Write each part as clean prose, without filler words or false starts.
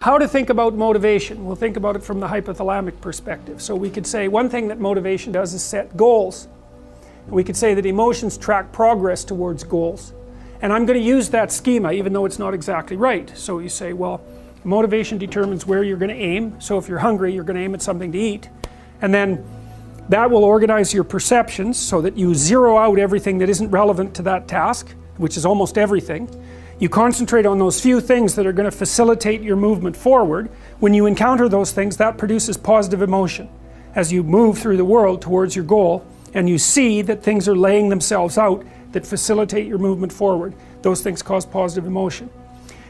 How to think about motivation? We'll think about it from the hypothalamic perspective. So we could say one thing that motivation does is set goals. We could say that emotions track progress towards goals. And I'm going to use that schema even though it's not exactly right. So you say, well, motivation determines where you're going to aim. So if you're hungry, you're going to aim at something to eat. And then that will organize your perceptions so that you zero out everything that isn't relevant to that task, which is almost everything. You concentrate on those few things that are going to facilitate your movement forward. When you encounter those things, that produces positive emotion as you move through the world towards your goal, and you see that things are laying themselves out that facilitate your movement forward. Those things cause positive emotion.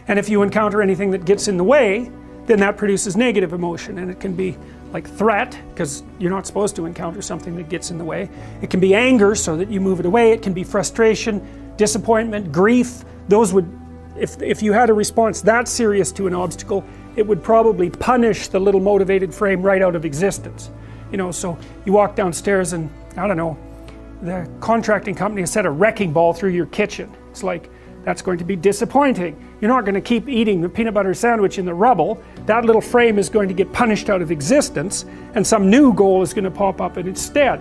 And if you encounter anything that gets in the way, then that produces negative emotion, and it can be like threat, because you're not supposed to encounter something that gets in the way. It can be anger, so that you move it away. It can be frustration, disappointment, grief. Those would, if you had a response that serious to an obstacle, it would probably punish the little motivated frame right out of existence. You know, so you walk downstairs and, I don't know, the contracting company has set a wrecking ball through your kitchen. It's like, that's going to be disappointing. You're not going to keep eating the peanut butter sandwich in the rubble. That little frame is going to get punished out of existence, and some new goal is going to pop up in its stead.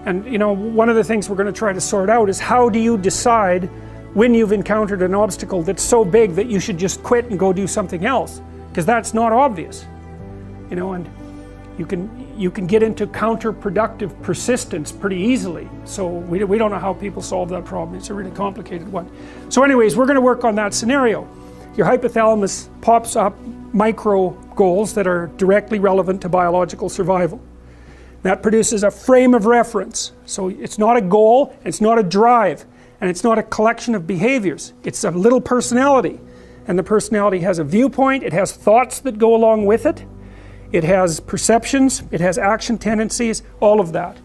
And you know, one of the things we're going to try to sort out is how do you decide when you've encountered an obstacle that's so big that you should just quit and go do something else, because that's not obvious, you know. And you can get into counterproductive persistence pretty easily. So we don't know how people solve that problem. It's a really complicated one. So anyways, we're going to work on that scenario. Your hypothalamus pops up micro goals that are directly relevant to biological survival. That produces a frame of reference. So it's not a goal, it's not a drive, and it's not a collection of behaviors. It's a little personality. And the personality has a viewpoint, it has thoughts that go along with it. It has perceptions, it has action tendencies, all of that.